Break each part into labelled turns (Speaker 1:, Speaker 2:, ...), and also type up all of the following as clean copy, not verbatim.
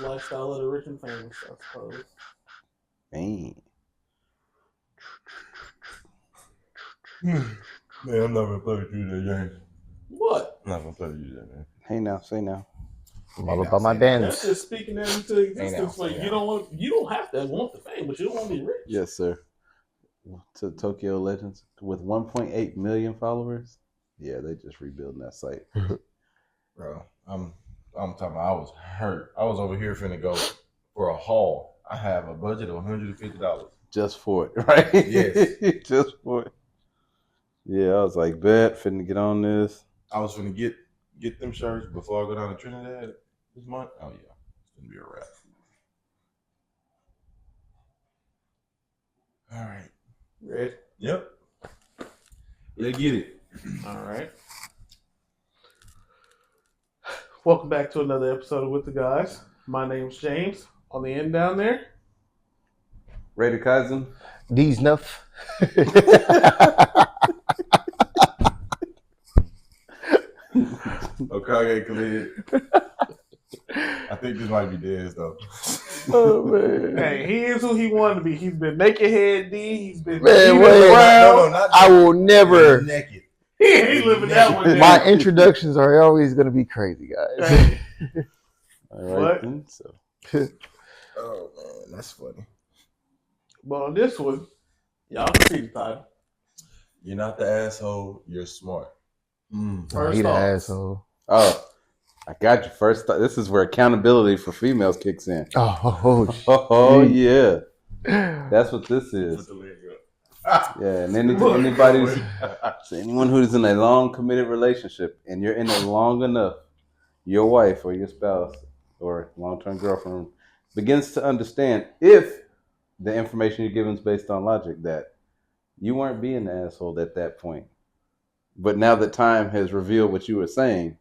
Speaker 1: lifestyle of the rich and famous, I suppose.
Speaker 2: Man.
Speaker 3: Man, I'm not gonna play with you today, James.
Speaker 1: What?
Speaker 3: I'm not gonna play with you today, man.
Speaker 2: Hey now, say now.
Speaker 4: I'm all about my bands.
Speaker 1: That's just speaking that into existence. Like you don't have to want the fame, but you don't want to be rich.
Speaker 2: Yes, sir. To Tokyo Legends with 1.8 million followers. Yeah, they just rebuilding that site.
Speaker 3: Bro, I'm talking about I was hurt. I was over here finna go for a haul. I have a budget of $150.
Speaker 2: Just for it, right?
Speaker 3: Yes.
Speaker 2: Just for it. Yeah, I was like, bet, finna get on this.
Speaker 3: I was finna get them shirts before I go down to Trinidad this month. Oh yeah, it's gonna be a wrap. All right.
Speaker 1: Ready?
Speaker 3: Yep. Let's get it.
Speaker 1: All right. Welcome back to another episode of With the Guys. My name's James. On the end down there.
Speaker 2: Raider Kaizen.
Speaker 4: These nuff.
Speaker 3: Okay, Khalid. I think this might be Dez though.
Speaker 4: Oh man.
Speaker 1: Hey, he is who he wanted to be. He's been naked head D. He's been
Speaker 4: Man,
Speaker 1: eating
Speaker 4: wait.
Speaker 1: around.
Speaker 3: not
Speaker 4: I will never.
Speaker 3: naked.
Speaker 1: He ain't living that one.
Speaker 4: My
Speaker 1: down.
Speaker 4: introductions are always going to be crazy, guys.
Speaker 1: Hey,
Speaker 2: All right,
Speaker 1: What?
Speaker 2: then. So
Speaker 3: Oh man, that's funny.
Speaker 1: but on this one, y'all can see the title.
Speaker 3: You're not the asshole. You're smart.
Speaker 1: First
Speaker 4: He the
Speaker 1: off.
Speaker 4: asshole.
Speaker 2: oh, I got you first. This is where accountability for females kicks in. Oh yeah. That's what this is. Yeah, and anyone who's in a long committed relationship and you're in it long enough, your wife or your spouse or long-term girlfriend begins to understand, if the information you're given is based on logic, that you weren't being the asshole at that point. But now that time has revealed what you were saying,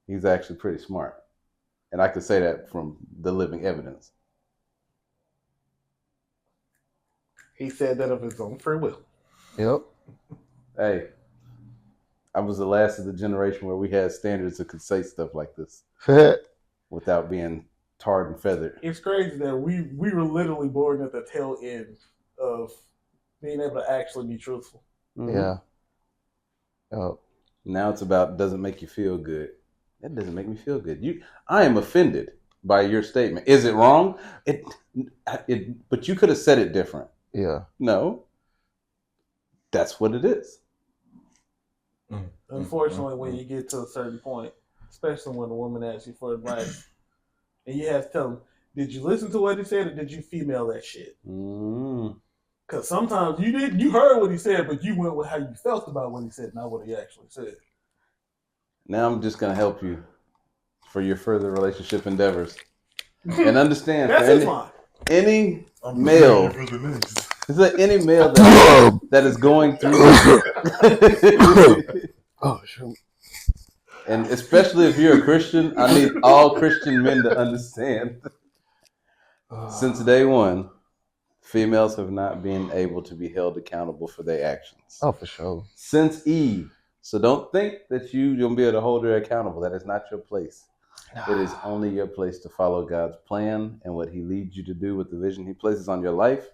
Speaker 2: he's actually pretty smart. And I can say that from the living evidence.
Speaker 1: He said that of his own free will.
Speaker 4: Yep.
Speaker 2: Hey, I was the last of the generation where we had standards that could say stuff like this without being tarred and feathered.
Speaker 1: It's crazy that we were literally born at the tail end of being able to actually be truthful.
Speaker 2: Mhm.
Speaker 4: Yeah. Oh.
Speaker 2: Now it's about, does it make you feel good? That doesn't make me feel good. I am offended by your statement. Is it wrong? But you could have said it different.
Speaker 4: Yeah.
Speaker 2: No. That's what it is.
Speaker 1: Unfortunately, when you get to a certain point, especially when a woman asks you for advice, and you have to tell them, did you listen to what he said or did you female that shit? Because sometimes you heard what he said, but you went with how you felt about what he said, not what he actually said.
Speaker 2: Now I'm just going to help you for your further relationship endeavors. And understand,
Speaker 1: That's his line.
Speaker 2: any male, is there any male that is going through
Speaker 4: Oh, sure.
Speaker 2: and especially if you're a Christian, I need all Christian men to understand. Since day one, females have not been able to be held accountable for their actions.
Speaker 4: Oh, for sure.
Speaker 2: Since Eve. So don't think that you're going to be able to hold her accountable. That is not your place. It is only your place to follow God's plan and what he leads you to do with the vision he places on your life,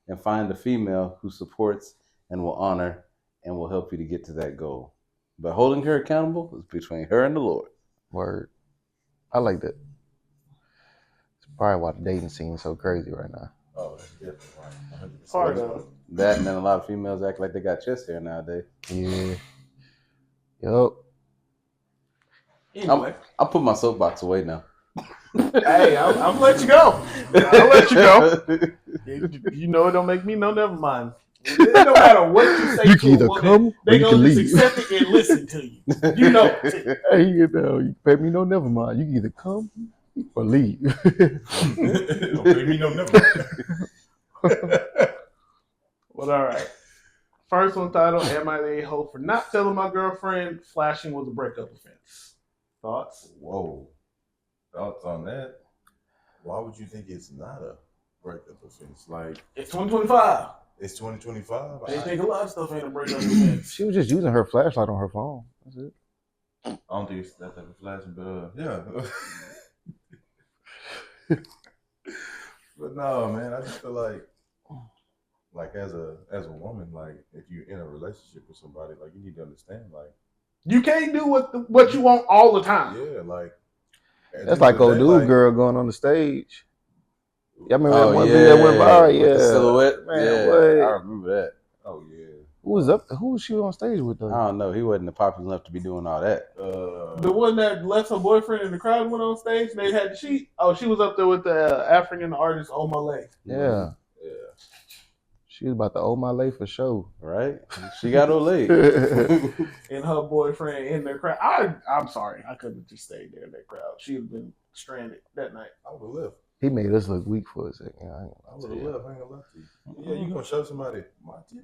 Speaker 2: and find a female who supports and will honor and will help you to get to that goal. But holding her accountable is between her and the Lord.
Speaker 4: Word. I like that. It's probably why the dating scene is so crazy right now.
Speaker 3: Oh, that's definitely right. 100%.
Speaker 1: Part of
Speaker 2: That, and then a lot of females act like they got chest hair nowadays.
Speaker 4: Yeah. Yup.
Speaker 1: Anyway,
Speaker 2: I'll put my soapbox away now.
Speaker 1: hey, I'm let you go. I'll let you go. You know it don't make me no never mind. It don't matter what you say
Speaker 4: You
Speaker 1: to
Speaker 4: can
Speaker 1: a
Speaker 4: either
Speaker 1: woman,
Speaker 4: come or
Speaker 1: they
Speaker 4: you
Speaker 1: gonna
Speaker 4: can
Speaker 1: just
Speaker 4: leave.
Speaker 1: accept it and listen to you. You know it.
Speaker 4: Hey, you pay me no never mind. You can either come or leave.
Speaker 3: Don't pay me no number.
Speaker 1: Well, all right. First one titled, Am I the a-hole for not telling my girlfriend flashing was a breakup offense? Thoughts?
Speaker 3: Whoa. Thoughts on that? Why would you think it's not a breakup offense? Like,
Speaker 1: It's 2025.
Speaker 3: it's 2025?
Speaker 1: They think a lot of stuff ain't a breakup offense.
Speaker 4: She was just using her flashlight on her phone. That's it.
Speaker 3: I don't think it's that type of flashing, but yeah. no, man, I just feel like as a woman, like if you're in a relationship with somebody, like you need to understand, like
Speaker 1: you can't do what you want all the time.
Speaker 3: Yeah, like
Speaker 4: that's like old dude
Speaker 3: like,
Speaker 4: girl going on the stage. Y'all remember that one
Speaker 2: yeah.
Speaker 4: video that went by?
Speaker 2: With the silhouette.
Speaker 4: Man,
Speaker 2: yeah,
Speaker 4: what?
Speaker 2: I remember that.
Speaker 3: Oh yeah.
Speaker 4: Who was she on stage with though?
Speaker 2: I don't know. He wasn't popular enough to be doing all that.
Speaker 1: The one that left her boyfriend in the crowd and went on stage. They had she was up there with the African artist Omalay.
Speaker 4: Yeah.
Speaker 3: Yeah.
Speaker 4: She was about to owe my lay for sure.
Speaker 2: Right? She got Olay.
Speaker 1: And her boyfriend in the crowd. I'm sorry, I couldn't have just stayed there in that crowd. She'd have been stranded that night.
Speaker 3: I would have left.
Speaker 4: He made us look weak for a second.
Speaker 3: I would have left. I ain't gonna lie to you. Yeah, you gonna show somebody my titties?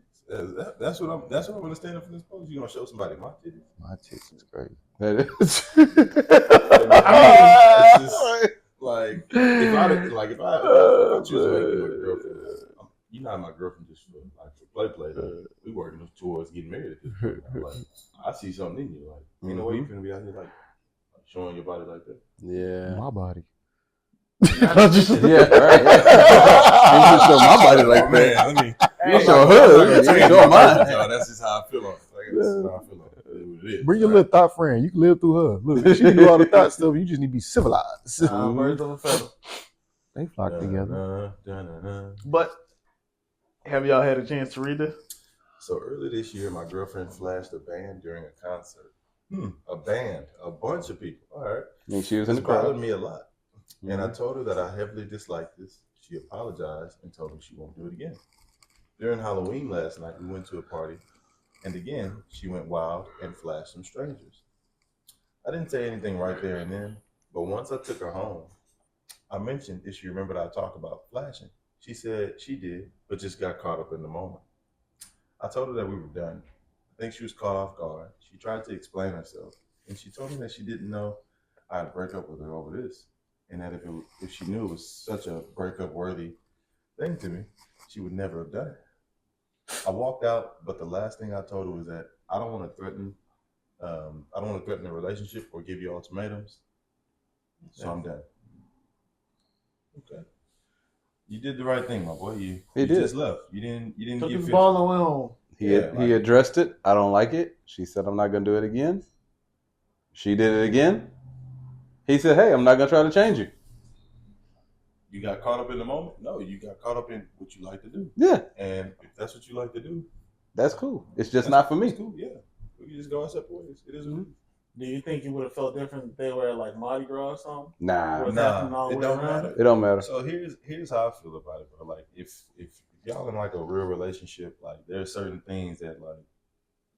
Speaker 3: That's what I'm understanding from this post. You gonna show somebody my titties?
Speaker 4: My titties is crazy.
Speaker 2: That is.
Speaker 3: I mean, it's just like if I choose to make you my girlfriend, you're not my girlfriend just for play. We working towards getting married at this point. Like I see something in you. Like ain't no way you finna be out here like showing your body like that.
Speaker 2: Yeah.
Speaker 4: My body.
Speaker 2: Yeah, right. You just show my body like that.
Speaker 3: Man,
Speaker 2: You show her. You show mine.
Speaker 3: That's just how I feel on it. That's just how I feel on it.
Speaker 4: Bring your little thought friend. You can live through her. Look, she can do all the thought stuff. You just need to be civilized.
Speaker 1: Birds of a feather.
Speaker 4: They flock together.
Speaker 1: But have y'all had a chance to read this?
Speaker 3: So earlier this year, my girlfriend flashed a band during a concert. A band, a bunch of people. All right.
Speaker 2: And she was in the
Speaker 3: It bothered
Speaker 2: crowd.
Speaker 3: me a lot. And I told her that I heavily disliked this. She apologized and told me she won't do it again. During Halloween last night, we went to a party. And again, she went wild and flashed some strangers. I didn't say anything right there and then. But once I took her home, I mentioned if she remembered I talked about flashing. She said she did, but just got caught up in the moment. I told her that we were done. I think she was caught off guard. She tried to explain herself. And she told me that she didn't know I'd break up with her over this. And that if she knew it was such a breakup worthy thing to me, she would never have done it. I walked out, but the last thing I told her was that I don't want to threaten a relationship or give you ultimatums. So I'm done. Okay. You did the right thing, my boy. You just left. You didn't
Speaker 1: Took
Speaker 3: get
Speaker 1: his ball and went home.
Speaker 2: He addressed it. I don't like it. She said, I'm not going to do it again. She did it again. He said, hey, I'm not going to try to change you.
Speaker 3: You got caught up in the moment? No, you got caught up in what you like to do.
Speaker 2: Yeah.
Speaker 3: And if that's what you like to do,
Speaker 2: that's cool. It's just not for me.
Speaker 3: It's cool, yeah. We can just go our separate ways. It is what it is.
Speaker 1: Do you think you would have felt different if they were at like Mardi Gras or something?
Speaker 2: Nah.
Speaker 3: It don't matter.
Speaker 2: It don't matter.
Speaker 3: So here's how I feel about it, bro. Like if y'all in like a real relationship, like there's certain things that like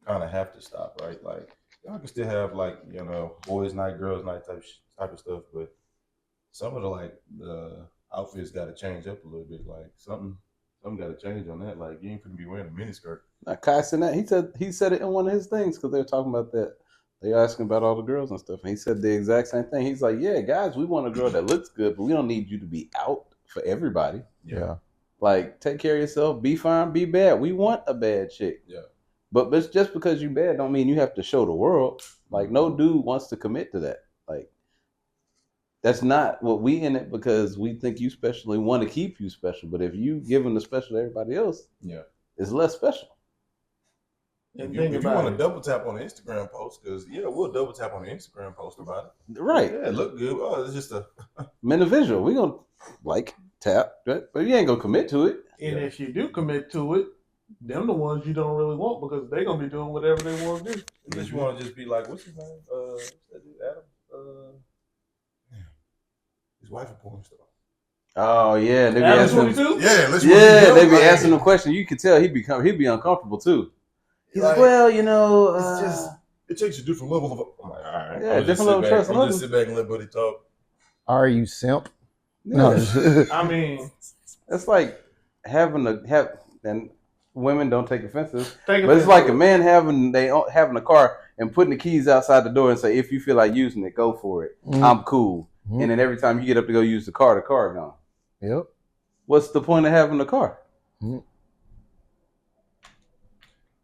Speaker 3: kind of have to stop, right? Like y'all can still have like, you know, boys' night, girls' night type of stuff, but some of the outfits got to change up a little bit. Like something got to change on that. Like you ain't gonna be wearing a miniskirt.
Speaker 2: Kai said that. He said it in one of his things because they were talking about that. They asking about all the girls and stuff, and he said the exact same thing. He's like, "Yeah, guys, we want a girl that looks good, but we don't need you to be out for everybody.
Speaker 4: Yeah,
Speaker 2: like take care of yourself, be fine, be bad. We want a bad chick.
Speaker 3: Yeah,
Speaker 2: but just because you bad don't mean you have to show the world. Like no dude wants to commit to that. Like that's not what we in it because we think you special and want to keep you special. But if you give them the special to everybody else, it's less special."
Speaker 3: If you want to double tap on the Instagram post, because we'll double tap on the Instagram post about it.
Speaker 2: Right.
Speaker 3: Yeah, it look good. Oh, it's just a
Speaker 2: men visual. We gonna tap, right? But you ain't gonna commit to it.
Speaker 1: And if you do commit to it, them the ones you don't really want because they gonna be doing whatever they want to do.
Speaker 3: Unless you want to just be like, what's his name? Adam. His wife a porn star.
Speaker 2: Oh yeah, they be
Speaker 1: Adam
Speaker 2: asking.
Speaker 1: 22?
Speaker 2: They be asking him questions. You can tell he'd be uncomfortable too. He's like, well, you know,
Speaker 3: it's just it takes a different level of. I'm like, all right,
Speaker 2: yeah, different level of trust.
Speaker 3: I'm just sit back and let Buddy talk.
Speaker 4: Are you simp?
Speaker 2: No,
Speaker 1: I mean,
Speaker 2: it's like and women don't take offenses, but it's like a man having a car and putting the keys outside the door and say, if you feel like using it, go for it. I'm cool. And then every time you get up to go use the car gone.
Speaker 4: Yep.
Speaker 2: What's the point of having the car?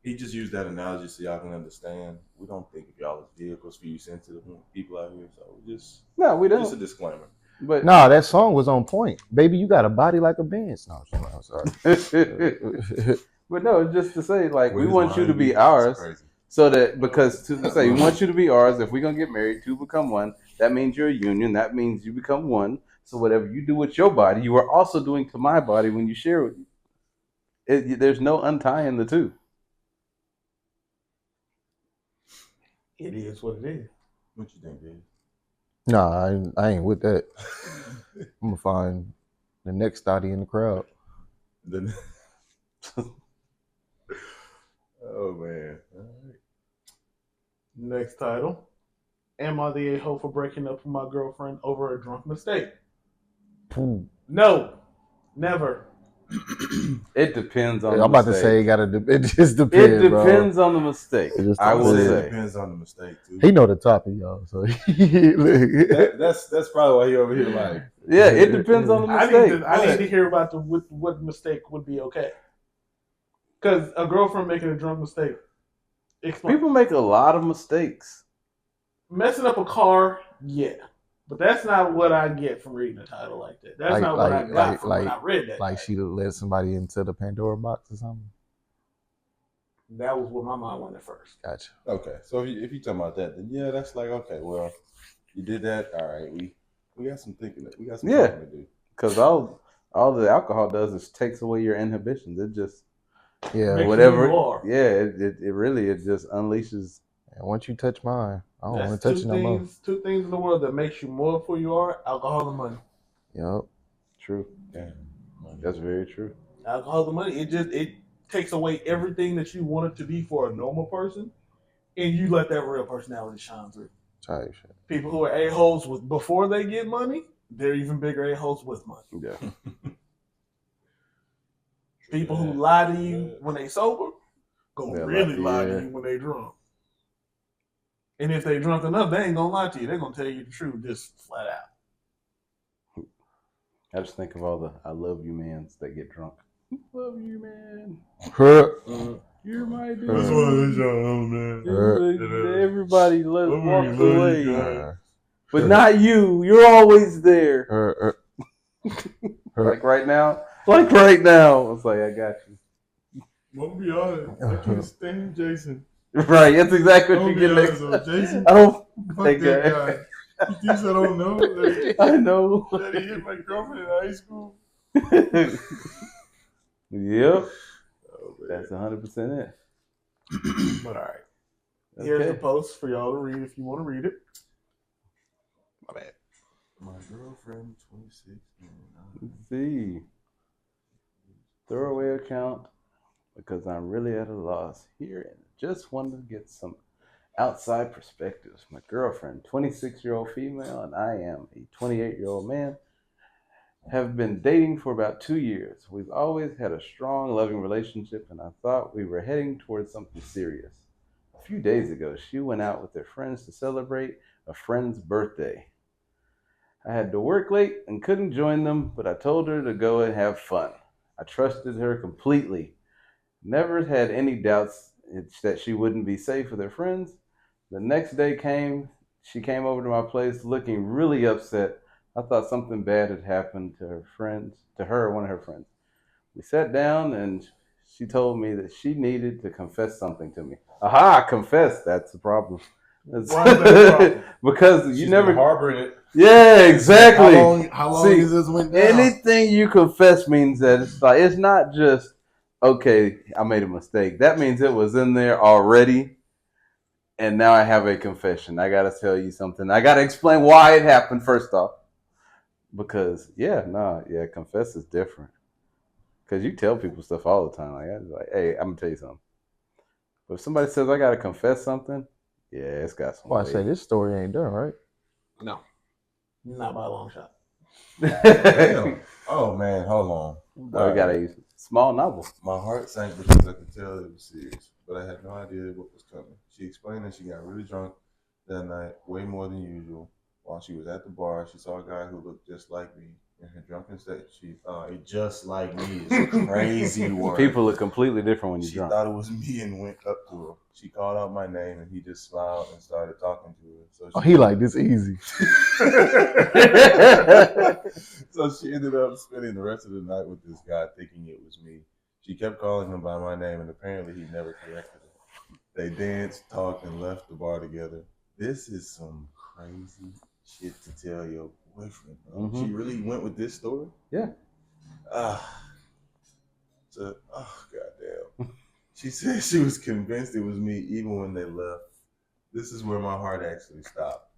Speaker 3: He just used that analogy so y'all can understand. We don't think of y'all as vehicles for you sensitive people out here. So we don't.
Speaker 2: Just a
Speaker 3: disclaimer.
Speaker 2: But
Speaker 4: nah, that song was on point. Baby, you got a body like a Benz. No, I'm sorry.
Speaker 2: But no, just to say, like, we want you to be ours. So that, because to say, we want you to be ours, if we're going to get married, two become one, that means you're a union. That means you become one. So whatever you do with your body, you are also doing to my body when you share with you. There's no untying the two.
Speaker 1: It is what it is.
Speaker 3: What you think, dude?
Speaker 4: Nah, I ain't with that. I'm gonna find the next thotty in the crowd.
Speaker 3: Oh man! All right.
Speaker 1: Next title: Am I the a-hole for breaking up with my girlfriend over a drunk mistake?
Speaker 4: Ooh.
Speaker 1: No, never.
Speaker 2: It depends on.
Speaker 4: I'm about to say it just depends.
Speaker 2: It depends on the mistake.
Speaker 4: I
Speaker 2: will say
Speaker 3: it depends on the mistake too.
Speaker 4: He know the topic, y'all. So
Speaker 3: that's probably why he over here like.
Speaker 2: Yeah, it depends on the mistake.
Speaker 1: I need to hear about what mistake would be okay. Because a girlfriend making a drunk mistake. Explain.
Speaker 2: People make a lot of mistakes.
Speaker 1: Messing up a car, yeah. But that's not what I get from reading a title like that. That's not what I got from when I read that.
Speaker 4: Like she led somebody into the Pandora box or something?
Speaker 1: That was what my mind went at first.
Speaker 4: Gotcha.
Speaker 3: Okay, so if you talking about that, then yeah, that's like, okay, well, you did that. All right, we got some thinking. We got some talking to do.
Speaker 2: Because all the alcohol does is takes away your inhibitions. It just
Speaker 1: Makes
Speaker 2: whatever.
Speaker 1: you are.
Speaker 2: Yeah, it really just unleashes.
Speaker 4: And once you touch mine, I don't want to touch you no more.
Speaker 1: Two things in the world that makes you more of who you are: alcohol and money.
Speaker 4: Yep.
Speaker 2: True. Yeah, that's very true.
Speaker 1: Alcohol and money. It takes away everything that you want it to be for a normal person, and you let that real personality shine through.
Speaker 4: Type shit.
Speaker 1: People who are a-holes before they get money, they're even bigger a-holes with money.
Speaker 2: Yeah.
Speaker 1: People who lie to you when they sober, really lie to you when they drunk. And if they drunk enough, they ain't gonna lie to you. They're gonna tell you the truth, just flat out.
Speaker 2: I just think of all the "I love you" mans that get drunk. Love you, man. You're my dude.
Speaker 3: That's why
Speaker 2: man. Everybody walks away, but not you. You're always there. Like right now. It's like, I got you.
Speaker 3: I'm gonna be honest. I can't stand Jason.
Speaker 2: Right, that's exactly what you get next time. Jason, I don't
Speaker 3: fuck that guy. He thinks I don't know.
Speaker 2: I know.
Speaker 3: That he hit my girlfriend in high school.
Speaker 2: Yep. That's 100% it.
Speaker 1: But all right. Here's a post for y'all to read if you want to read it. My bad.
Speaker 3: My girlfriend, 26.
Speaker 2: Let's see. Throwaway account because I'm really at a loss here and just wanted to get some outside perspectives. My girlfriend, 26-year-old female, and I am a 28-year-old man, have been dating for about 2 years. We've always had a strong, loving relationship, and I thought we were heading towards something serious. A few days ago, she went out with her friends to celebrate a friend's birthday. I had to work late and couldn't join them, but I told her to go and have fun. I trusted her completely. Never had any doubts that she wouldn't be safe with her friends. The next day she came over to my place looking really upset. I thought something bad had happened to her, one of her friends. We sat down and she told me that she needed to confess something to me. Aha, confess, that's the problem.
Speaker 1: Why is that a problem?
Speaker 2: Because she's never
Speaker 3: harboring it.
Speaker 2: Yeah, exactly.
Speaker 3: How long has this went down?
Speaker 2: Anything you confess means that it's not just, okay, I made a mistake. That means it was in there already, and now I have a confession. I got to tell you something. I got to explain why it happened first off. Because, confess is different. Because you tell people stuff all the time. Like, hey, I'm going to tell you something. But if somebody says I got to confess something, yeah, it's got some
Speaker 4: weight. I say this story ain't done, right?
Speaker 1: No. Not by a long shot.
Speaker 3: Oh, man, hold on.
Speaker 2: We got a small novel.
Speaker 3: My heart sank because I could tell it was serious, but I had no idea what was coming. She explained that she got really drunk that night, way more than usual, while she was at the bar, she saw a guy who looked just like me. In her drunken state, just like me is crazy word.
Speaker 2: People look completely different when you're drunk.
Speaker 3: She thought it was me and went up to her. She called out my name and he just smiled and started talking to her. So
Speaker 4: he like this easy.
Speaker 3: So she ended up spending the rest of the night with this guy thinking it was me. She kept calling him by my name and apparently he never corrected her. They danced, talked, and left the bar together. This is some crazy shit to tell your boyfriend. Mm-hmm. She really went with this story?
Speaker 2: Yeah.
Speaker 3: Goddamn. She said she was convinced it was me even when they left. This is where my heart actually stopped.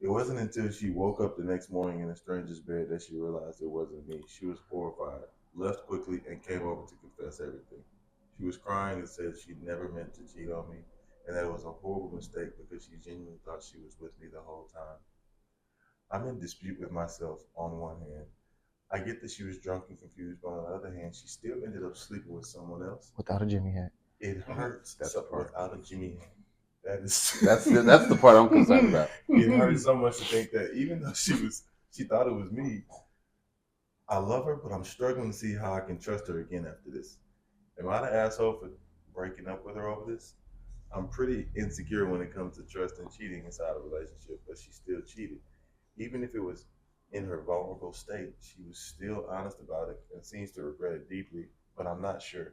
Speaker 3: It wasn't until she woke up the next morning in a stranger's bed that she realized it wasn't me. She was horrified, left quickly, and came over to confess everything. She was crying and said she never meant to cheat on me, and that it was a horrible mistake because she genuinely thought she was with me the whole time. I'm in dispute with myself on one hand. I get that she was drunk and confused, but on the other hand, she still ended up sleeping with someone else.
Speaker 4: Without a Jimmy hat.
Speaker 3: It hurts. That's without a Jimmy hat.
Speaker 2: That's the part I'm concerned about.
Speaker 3: It hurts so much to think that even though she thought it was me, I love her, but I'm struggling to see how I can trust her again after this. Am I the asshole for breaking up with her over this? I'm pretty insecure when it comes to trust and cheating inside a relationship, but she still cheated. Even if it was in her vulnerable state, she was still honest about it and seems to regret it deeply, but I'm not sure.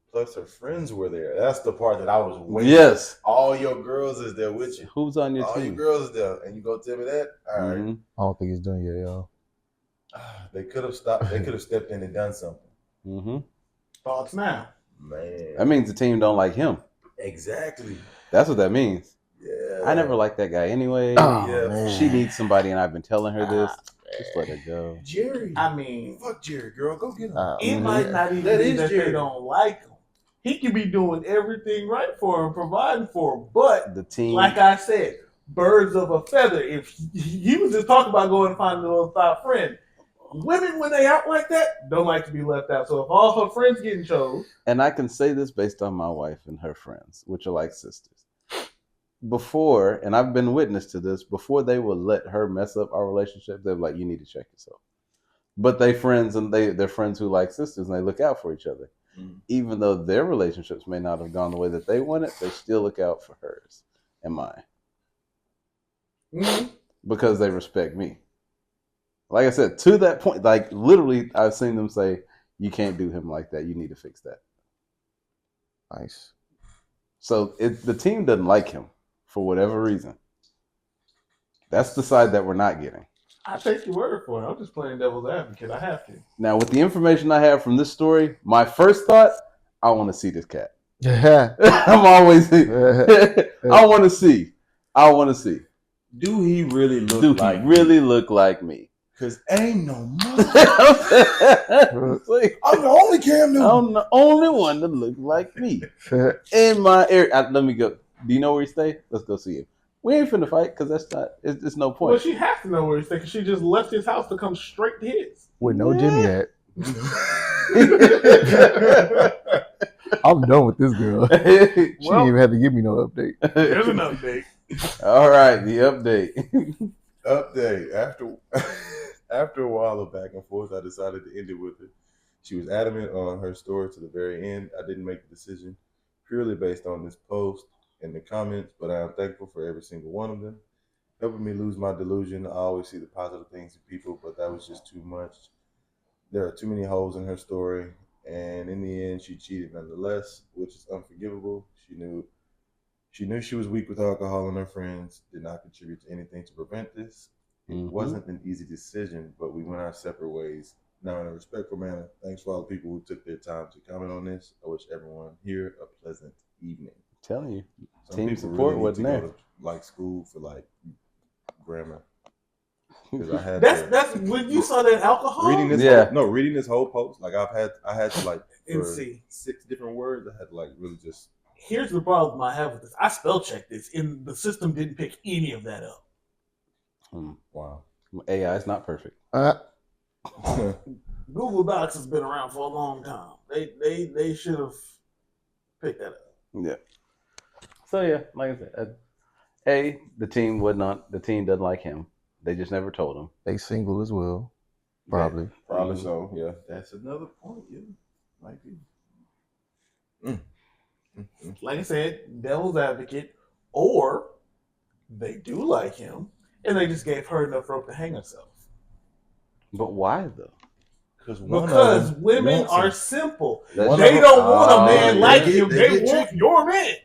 Speaker 3: Plus, her friends were there. That's the part that I was waiting.
Speaker 2: Yes.
Speaker 3: All your girls is there with you.
Speaker 2: Who's on your
Speaker 3: team?
Speaker 2: team?
Speaker 3: All your girls is there. And you go tell me that? All right.
Speaker 4: I don't think it's done yet, y'all.
Speaker 3: They could have stopped. They could have stepped in and done something.
Speaker 2: Mm-hmm.
Speaker 1: Thoughts now?
Speaker 3: Man.
Speaker 2: That means the team don't like him.
Speaker 3: Exactly.
Speaker 2: That's what that means.
Speaker 3: Yeah.
Speaker 2: I never liked that guy anyway. She needs somebody, and I've been telling her this. Just let her go.
Speaker 3: Jerry.
Speaker 1: I mean,
Speaker 3: fuck Jerry, girl. Go get him.
Speaker 1: It might not even be that they don't like him. He could be doing everything right for him, providing for him. But
Speaker 2: the team,
Speaker 1: like I said, birds of a feather. If he was just talking about going and finding a little thought friend, women when they out like that don't like to be left out. So if all her friends getting chose,
Speaker 2: and I can say this based on my wife and her friends, which are like sisters. Before, and I've been witness to this, before they would let her mess up our relationship, they're like, you need to check yourself. But they're friends who like sisters and they look out for each other. Mm. Even though their relationships may not have gone the way that they wanted, they still look out for hers and mine. Mm. Because they respect me. Like I said, to that point, like literally I've seen them say, you can't do him like that. You need to fix that.
Speaker 4: Nice.
Speaker 2: So the team doesn't like him. For whatever reason. That's the side that we're not getting.
Speaker 1: I take your word for it. I'm just playing devil's advocate. I have to.
Speaker 2: Now, with the information I have from this story, my first thought, I want to see this cat. I'm always I want to see.
Speaker 3: Do he really
Speaker 2: look like me?
Speaker 3: Because ain't no mother. I'm the only Cam Newton.
Speaker 2: I'm the only one that looks like me. In my area. Let me go. Do you know where he stay? Let's go see him. We ain't finna fight because it's no point.
Speaker 1: Well, she has to know where he stay because she just left his house to come straight to his.
Speaker 4: With no Jimmy hat. I'm done with this girl. She didn't even have to give me no update.
Speaker 1: There's an update.
Speaker 2: All right, the update.
Speaker 3: After a while of back and forth, I decided to end it with her. She was adamant on her story to the very end. I didn't make the decision purely based on this post in the comments, but I am thankful for every single one of them. Helping me lose my delusion. I always see the positive things in people, but that was just too much. There are too many holes in her story, and in the end, she cheated nonetheless, which is unforgivable. She knew she was weak with alcohol and her friends, did not contribute to anything to prevent this. It wasn't an easy decision, but we went our separate ways. Now, in a respectful manner, thanks for all the people who took their time to comment on this. I wish everyone here a pleasant evening.
Speaker 2: Telling you,
Speaker 3: some team support really wasn't there. Go to, like school for like grammar. I had
Speaker 1: that's when you saw that alcohol.
Speaker 3: Reading this whole post. Like I had to like for 6 different words. I had to like really just.
Speaker 1: Here's the problem I have with this. I spell checked this, and the system didn't pick any of that up.
Speaker 3: Wow.
Speaker 2: AI is not perfect.
Speaker 1: Google Docs has been around for a long time. They should have picked that up.
Speaker 2: Yeah. So yeah, like I said, the team doesn't like him. They just never told him.
Speaker 4: They single as well. Probably.
Speaker 3: Yeah, probably so, yeah. That's another point, yeah. Might be.
Speaker 1: Like I said, devil's advocate, or they do like him, and they just gave her enough rope to hang herself.
Speaker 2: But why though?
Speaker 1: Because women are simple. They
Speaker 2: That's
Speaker 1: don't want a man like you. They want your man.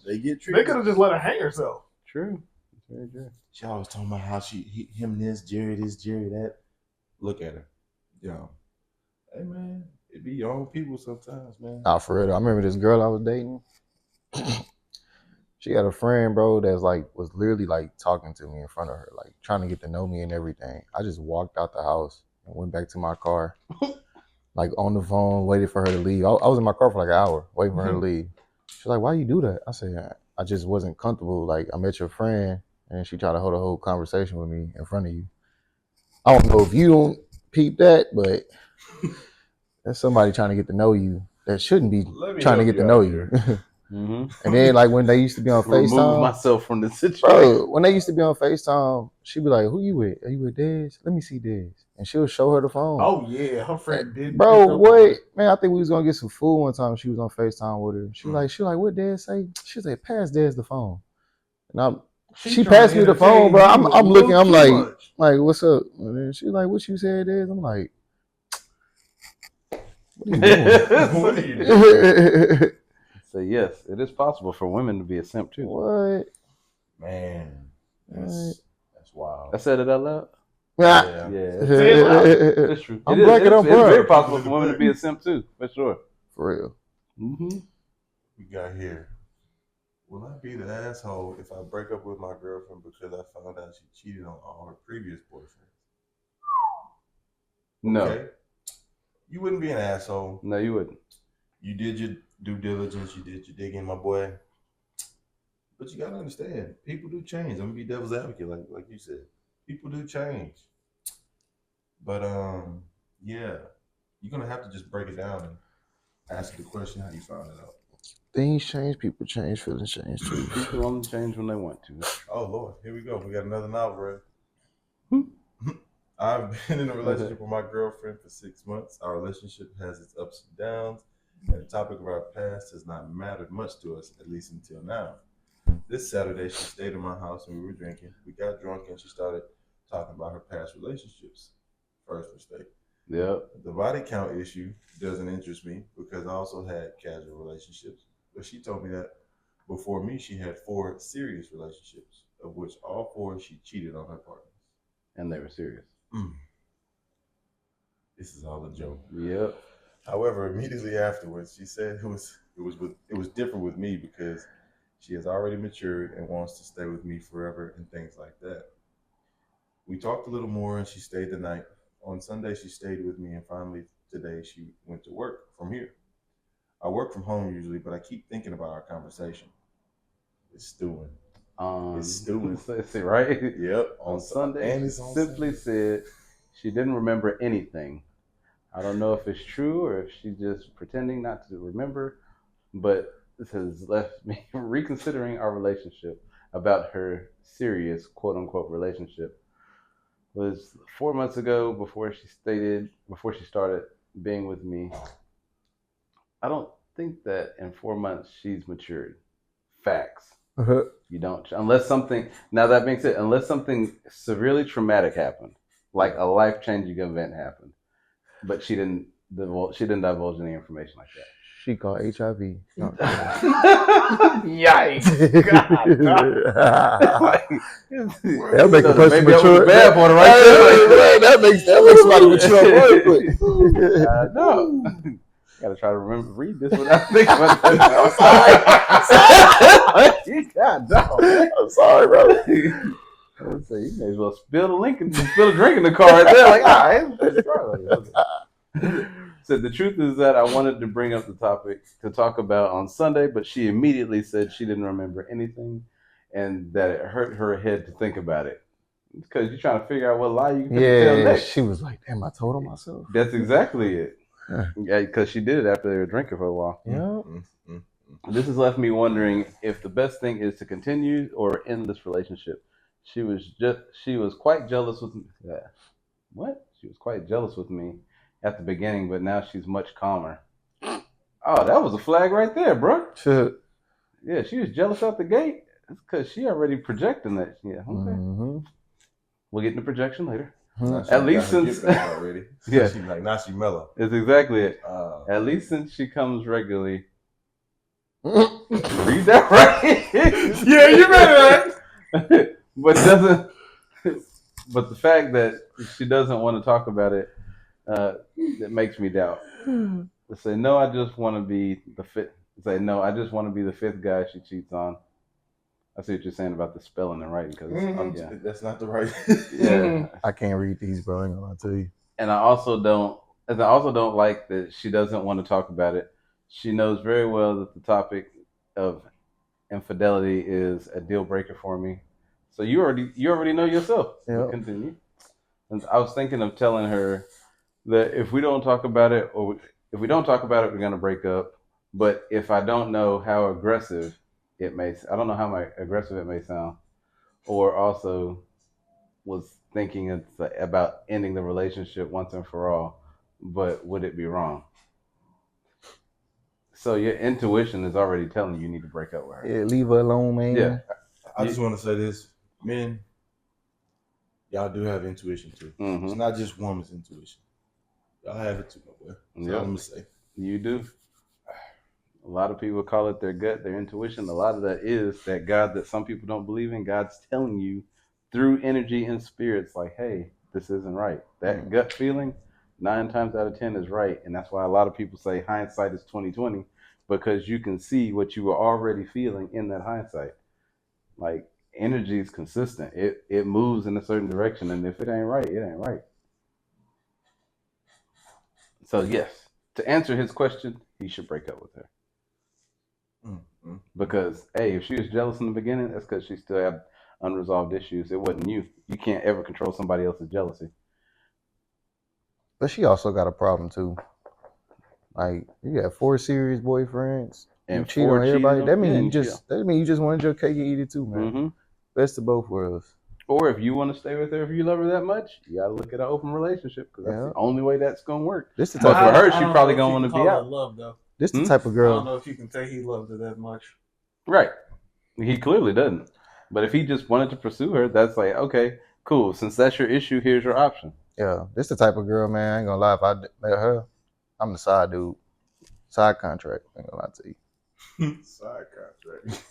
Speaker 3: They get tricky.
Speaker 1: They could have just let her hang herself.
Speaker 2: True. Very true.
Speaker 3: She always talking about how him this, Jerry that. Look at her. Yo. Hey, man. It be your own people sometimes, man.
Speaker 4: Nah, for real. I remember this girl I was dating. She had a friend, bro, that's like was literally like talking to me in front of her, like trying to get to know me and everything. I just walked out the house and went back to my car, like on the phone, waited for her to leave. I was in my car for like an hour, waiting for her to leave. She's like, "Why you do that?" I said, "I just wasn't comfortable. Like I met your friend, and she tried to hold a whole conversation with me in front of you. I don't know if you don't peep that, but that's somebody trying to get to know you that shouldn't be trying to get to know you." Mm-hmm. And then like when they used to be on FaceTime,
Speaker 2: remove myself from the situation.
Speaker 4: Bro, when they used to be on FaceTime, she'd be like, "Who you with? Are you with Dez? Let me see Dez." And she'll show her the phone.
Speaker 1: Oh yeah, her friend did.
Speaker 4: Bro, what? Man, I think we was gonna get some food one time. She was on FaceTime with her. She was like, "What Dez say?" She said, "Pass Dez the phone." And she passed me the phone, bro. I'm looking. I'm like, "What's up?" And she's like, "What you said, Dez?" I'm like, "What are you doing?"
Speaker 2: What are you doing? So yes, it is possible for women to be a simp too.
Speaker 4: What?
Speaker 3: Man, that's wild.
Speaker 2: I said it out loud.
Speaker 4: Yeah.
Speaker 2: It's true. It's very possible for women to be a simp too, for sure.
Speaker 4: For real.
Speaker 3: Mm-hmm. We got here. Will I be the asshole if I break up with my girlfriend because I found out she cheated on all her previous boyfriends?
Speaker 2: No.
Speaker 3: Okay? You wouldn't be an asshole.
Speaker 2: No, you wouldn't.
Speaker 3: You did your due diligence. You did your digging, my boy. But you gotta understand, people do change. I'm gonna be devil's advocate, like you said. People do change. But yeah, you're gonna have to just break it down and ask the question how you found it out.
Speaker 4: Things change, people change, feelings change too.
Speaker 2: People only change when they want to.
Speaker 3: Oh Lord, here we go. We got another novel, right? I've been in a relationship with my girlfriend for 6 months. Our relationship has its ups and downs, and the topic of our past has not mattered much to us, at least until now. This Saturday, she stayed in my house and we were drinking. We got drunk and she started talking about her past relationships. First mistake.
Speaker 2: Yep.
Speaker 3: The body count issue doesn't interest me because I also had casual relationships. But she told me that before me, she had 4 serious relationships, of which all 4 she cheated on her partners.
Speaker 2: And they were serious.
Speaker 3: This is all a joke.
Speaker 2: Yep.
Speaker 3: However, immediately afterwards, she said it was different with me because she has already matured and wants to stay with me forever and things like that. We talked a little more and she stayed the night. On Sunday, she stayed with me, and finally today she went to work from here. I work from home usually, but I keep thinking about our conversation. It's stewing. It's stewing.
Speaker 2: Right?
Speaker 3: Yep.
Speaker 2: On Sunday, she simply said she didn't remember anything. I don't know if it's true or if she's just pretending not to remember, but this has left me reconsidering our relationship about her serious quote-unquote relationship. It was 4 months ago before she started being with me. I don't think that in 4 months she's matured. Facts. You don't, unless something, now that being said, unless something severely traumatic happened, like a life-changing event happened, but she didn't divulge any information like that.
Speaker 4: She called HIV. No.
Speaker 2: Yikes! God,
Speaker 4: that makes a person mature.
Speaker 2: Bad for her right there.
Speaker 4: That makes somebody mature.
Speaker 2: No. Gotta try to read this without thinking about that. I'm sorry.
Speaker 4: I'm sorry, bro.
Speaker 2: I would say you may as well spill a drink in the car right there. Like, So the truth is that I wanted to bring up the topic to talk about on Sunday, but she immediately said she didn't remember anything and that it hurt her head to think about it. Because you're trying to figure out what lie you can tell next.
Speaker 4: She was like, damn, I told on myself.
Speaker 2: That's exactly it. Yeah, because she did it after they were drinking for a while.
Speaker 4: Yeah.
Speaker 2: This has left me wondering if the best thing is to continue or end this relationship. She was quite jealous with me. What? She was quite jealous with me at the beginning, but now she's much calmer. Oh, that was a flag right there, bro.
Speaker 4: Shit.
Speaker 2: Yeah, she was jealous out the gate. It's because she already projecting that. Yeah, okay.
Speaker 4: Mm-hmm.
Speaker 2: We'll get into projection later.
Speaker 3: At least since already.
Speaker 2: Yeah,
Speaker 3: she's like, now she mellow.
Speaker 2: It's exactly it. At least since she comes regularly. Read that right?
Speaker 1: Yeah, you read it right.
Speaker 2: But the fact that she doesn't want to talk about it, that makes me doubt. To say no, I just want to be the fifth. Say no, I just want to be the fifth guy she cheats on. I see what you're saying about the spelling and writing because
Speaker 3: that's not the right.
Speaker 2: Yeah,
Speaker 4: I can't read these, bro. I ain't gonna lie to you.
Speaker 2: And I also don't like that she doesn't want to talk about it. She knows very well that the topic of infidelity is a deal breaker for me. So you already know yourself.
Speaker 4: Yep.
Speaker 2: We'll continue. And I was thinking of telling her that if we don't talk about it, we're gonna break up. But if I don't know how aggressive I don't know how aggressive it may sound, or also was thinking about ending the relationship once and for all. But would it be wrong? So your intuition is already telling you need to break up with her.
Speaker 4: Yeah, leave her alone, man.
Speaker 2: Yeah.
Speaker 3: I just want to say this, men, y'all do have intuition too. Mm-hmm. It's not just woman's intuition. Y'all have it too, my boy. That's all I'm gonna say.
Speaker 2: You do. A lot of people call it their gut, their intuition. A lot of that is that God that some people don't believe in. God's telling you through energy and spirits, like, hey, this isn't right. That gut feeling, 9 times out of 10 is right. And that's why a lot of people say hindsight is 20/20, because you can see what you were already feeling in that hindsight. Like, energy is consistent. It moves in a certain direction. And if it ain't right, it ain't right. So yes, to answer his question, he should break up with her. Mm-hmm. Because, hey, if she was jealous in the beginning, that's because she still had unresolved issues. It wasn't you. You can't ever control somebody else's jealousy.
Speaker 4: But she also got a problem too. Like, you got 4 serious boyfriends and you cheat on everybody. That means you just wanted your cake and eat it too, man. Mm-hmm. Best of both worlds.
Speaker 2: Or if you want to stay with her, if you love her that much, you gotta look at an open relationship because that's the only way that's gonna work. But for her, she probably gonna want to be out.
Speaker 1: Love though.
Speaker 4: This the type of girl.
Speaker 1: I don't know if you can say he loved her that much.
Speaker 2: Right. He clearly doesn't. But if he just wanted to pursue her, that's like, okay, cool. Since that's your issue, here's your option.
Speaker 4: Yeah, this the type of girl, man. I ain't gonna lie. If I met her, I'm the side dude. Side contract. I ain't gonna lie to you.
Speaker 3: Side contract.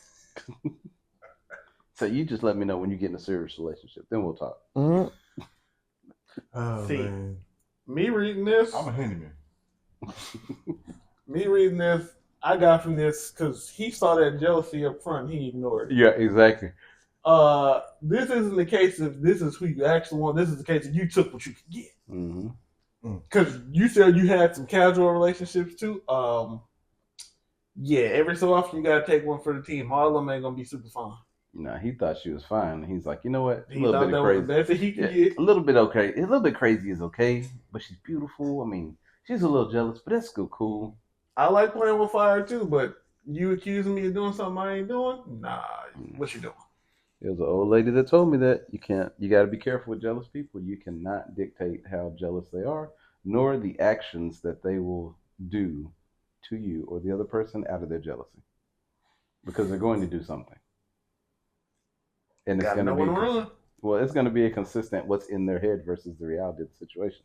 Speaker 2: So you just let me know when you get in a serious relationship. Then we'll talk.
Speaker 4: Mm-hmm.
Speaker 3: Oh,
Speaker 1: see,
Speaker 3: man.
Speaker 1: Me reading this.
Speaker 3: I'm a handyman.
Speaker 1: Me reading this, I got from this because he saw that jealousy up front. He ignored it.
Speaker 2: Yeah, exactly.
Speaker 1: This isn't the case of this is who you actually want. This is the case of you took what you could get. Mm-hmm. Because you said you had some casual relationships too. Yeah, every so often you gotta take one for the team. All of them ain't gonna be super fine.
Speaker 2: No, he thought she was fine. He's like, you know what? A little bit crazy.
Speaker 1: That's what he can get.
Speaker 2: A little bit okay. A little bit crazy is okay, but she's beautiful. I mean, she's a little jealous, but that's still cool.
Speaker 1: I like playing with fire too, but you accusing me of doing something I ain't doing? Nah, what you doing?
Speaker 2: There's an old lady that told me that you got to be careful with jealous people. You cannot dictate how jealous they are, nor the actions that they will do to you or the other person out of their jealousy, because they're going to do something. And it's going to be it's going to be a consistent what's in their head versus the reality of the situation.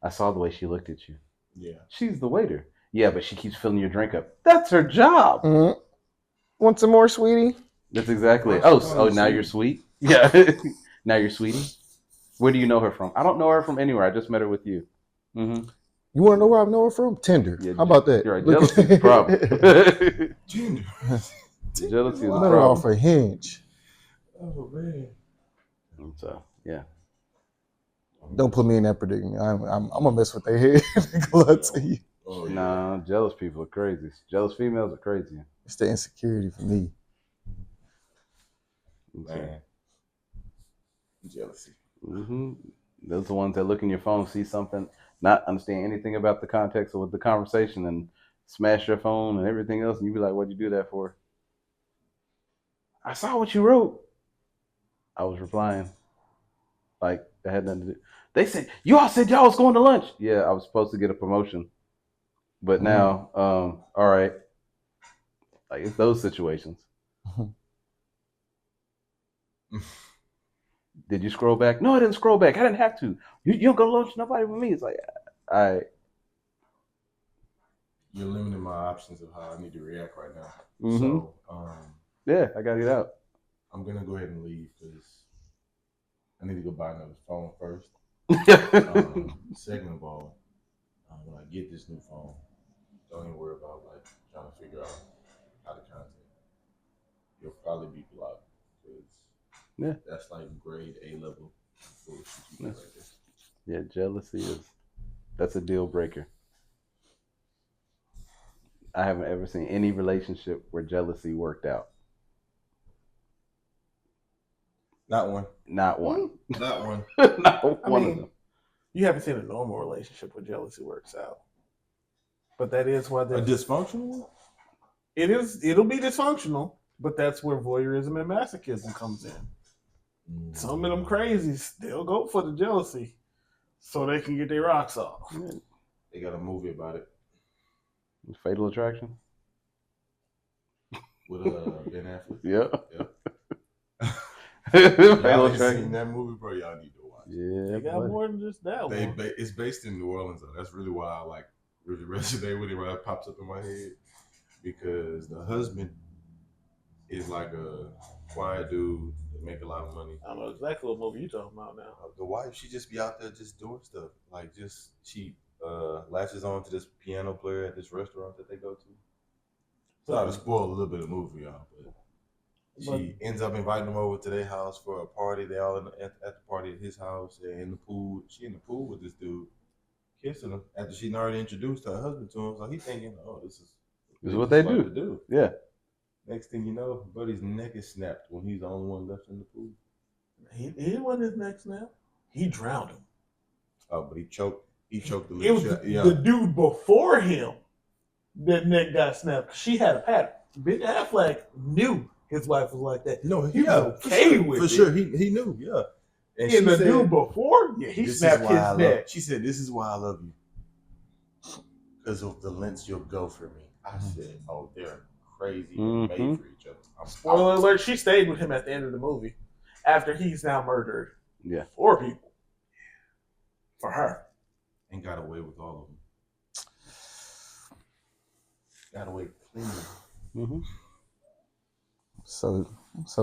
Speaker 2: I saw the way she looked at you.
Speaker 3: Yeah,
Speaker 2: she's the waiter. Yeah, but she keeps filling your drink up. That's her job.
Speaker 4: Mm-hmm. Want some more, sweetie?
Speaker 2: That's exactly it. Oh, now you're sweet? Yeah. Now you're sweetie? Where do you know her from? I don't know her from anywhere. I just met her with you. Mm-hmm.
Speaker 4: You want to know where I know her from? Tinder. Yeah, how about that?
Speaker 2: You're right. Jealousy is a problem. Tinder. Jealousy is a problem.
Speaker 4: Off a hinge.
Speaker 3: Oh, man.
Speaker 2: So, yeah.
Speaker 4: Don't put me in that predicament. I'm going to mess with their head. I'll tell you.
Speaker 3: Oh, yeah.
Speaker 2: Nah, jealous people are crazy. Jealous females are crazy.
Speaker 4: It's the insecurity for me.
Speaker 3: Man. Jealousy.
Speaker 2: Mm-hmm. Those are the ones that look in your phone, see something, not understand anything about the context of the conversation, and smash your phone and everything else, and you be like, what'd you do that for? I saw what you wrote. I was replying. Like, that had nothing to do. They said, you all said y'all was going to lunch. Yeah, I was supposed to get a promotion. But now, all right. Like, it's those situations. Did you scroll back? No, I didn't scroll back. I didn't have to. You don't go to lunch, nobody with me. It's like, all right.
Speaker 3: You're limiting my options of how I need to react right now.
Speaker 2: Mm-hmm.
Speaker 3: So,
Speaker 2: yeah, I got to get out.
Speaker 3: I'm going to go ahead and leave because I need to go buy another phone first. Second of all, when I get this new phone, don't even worry about like trying to figure out how to contact. You'll probably be blocked because that's like grade A level bullshit. Like this.
Speaker 2: Yeah, jealousy that's a deal breaker. I haven't ever seen any relationship where jealousy worked out.
Speaker 3: Not one.
Speaker 2: Not one.
Speaker 3: Not one.
Speaker 2: Not one of them.
Speaker 1: You haven't seen a normal relationship where jealousy works out. But that is why
Speaker 3: a dysfunctional one?
Speaker 1: It'll be dysfunctional, but that's where voyeurism and masochism comes in. Some of them crazies, they'll go for the jealousy so they can get their rocks off.
Speaker 3: They got a movie about it.
Speaker 2: Fatal Attraction?
Speaker 3: With Ben Affleck?
Speaker 2: Yeah.
Speaker 3: Y'all ain't seen that movie, bro. Y'all need to watch it.
Speaker 2: Yeah,
Speaker 1: they got more than just that one.
Speaker 3: It's based in New Orleans, though. That's really why I like really resonate with it when it pops up in my head. Because the husband is like a quiet dude that make a lot of money.
Speaker 1: I don't know exactly what movie you're talking about now.
Speaker 3: The wife, she just be out there just doing stuff. Like she latches on to this piano player at this restaurant that they go to. Sorry to spoil a little bit of the movie, y'all, but she ends up inviting them over to their house for a party. They all at the party at his house. They're in the pool. She in the pool with this dude, kissing him after she'd already introduced her husband to him. So he's thinking, oh, this is
Speaker 2: what they
Speaker 3: like
Speaker 2: do.
Speaker 3: To do.
Speaker 2: Yeah.
Speaker 3: Next thing you know, buddy's neck is snapped when he's the only one left in the pool.
Speaker 1: He wasn't his neck snapped. He drowned him.
Speaker 3: Oh, but he choked the little
Speaker 1: It was the dude before him that neck got snapped. She had a pattern. Ben Affleck knew his wife was like that.
Speaker 3: No, he was
Speaker 1: okay with it.
Speaker 3: For sure, he knew, yeah.
Speaker 1: And the dude before, he snapped his neck.
Speaker 3: She said, "This is why I love you, because of the lengths you'll go for me." I said, "Oh, they're crazy and made for each other."
Speaker 1: Spoiler alert: she stayed with him at the end of the movie, after he's now murdered 4 people for her,
Speaker 3: and got away with all of them. Got away clean.
Speaker 2: Mm-hmm.
Speaker 4: So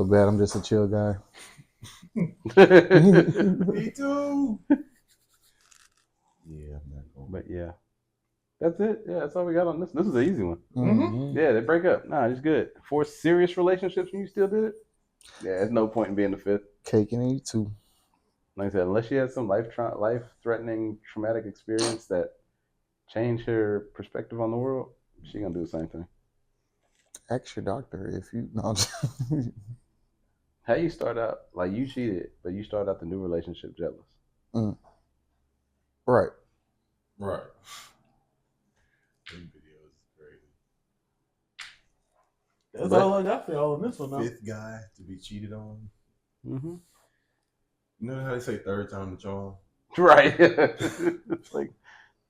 Speaker 4: bad. I'm just a chill guy.
Speaker 3: Me too. Yeah, I'm not going.
Speaker 2: But yeah, that's it. Yeah, that's all we got on this. This is an easy one.
Speaker 1: Mm-hmm.
Speaker 2: Yeah, they break up. Nah, it's good. 4 serious relationships and you still did it? Yeah, there's no point in being the 5th.
Speaker 4: Cake and eat too.
Speaker 2: Like I said, unless she has some life-threatening traumatic experience that changed her perspective on the world, she gonna do the same thing.
Speaker 4: Ask your doctor if you know.
Speaker 2: How you start out, like you cheated, but you start out the new relationship jealous.
Speaker 4: Right.
Speaker 3: Them videos is crazy.
Speaker 1: That's all I got for y'all in this one.
Speaker 3: 5th guy to be cheated on.
Speaker 2: Mm-hmm.
Speaker 3: You know how they say 3rd time the charm?
Speaker 2: Right. It's like,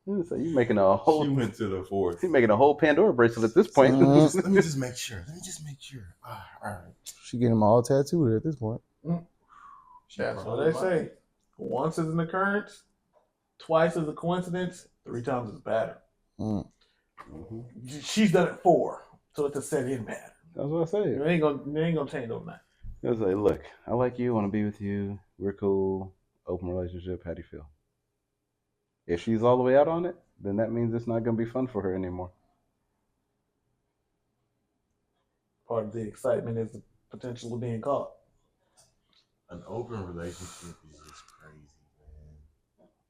Speaker 2: so you making a whole.
Speaker 3: She went to the 4th.
Speaker 2: She's making a whole Pandora bracelet at this point.
Speaker 3: Let me just make sure. All right.
Speaker 4: She getting them all tattooed at this point.
Speaker 1: That's what they say. Once is an occurrence, twice is a coincidence, 3 times is a pattern.
Speaker 2: Mm-hmm.
Speaker 1: She's done it 4, so it's a set-in pattern.
Speaker 2: That's what I say.
Speaker 1: It ain't gonna change overnight.
Speaker 2: I was like, look, I like you, want to be with you. We're cool. Open relationship. How do you feel? If she's all the way out on it, then that means it's not going to be fun for her anymore.
Speaker 1: Part of the excitement is the potential of being caught.
Speaker 3: An open relationship is just crazy,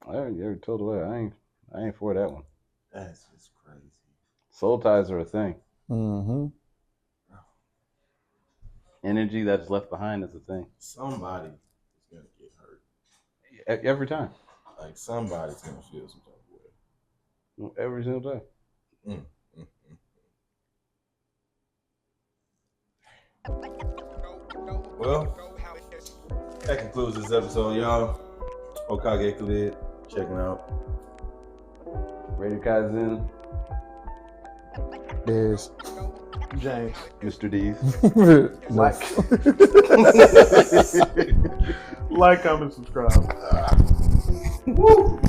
Speaker 3: man.
Speaker 2: I already told her I ain't for that one.
Speaker 3: That's just crazy.
Speaker 2: Soul ties are a thing.
Speaker 4: Mm-hmm.
Speaker 2: Energy that's left behind is a thing.
Speaker 3: Somebody is gonna get hurt.
Speaker 2: Every time.
Speaker 3: Like somebody's gonna feel some type of way.
Speaker 2: Every single time.
Speaker 3: Well, That concludes this episode, y'all. Okage Khalid, checking out.
Speaker 2: Radio Kaizen.
Speaker 4: There's
Speaker 1: James.
Speaker 3: Mr. D's.
Speaker 1: Like, comment, subscribe.
Speaker 3: Woo!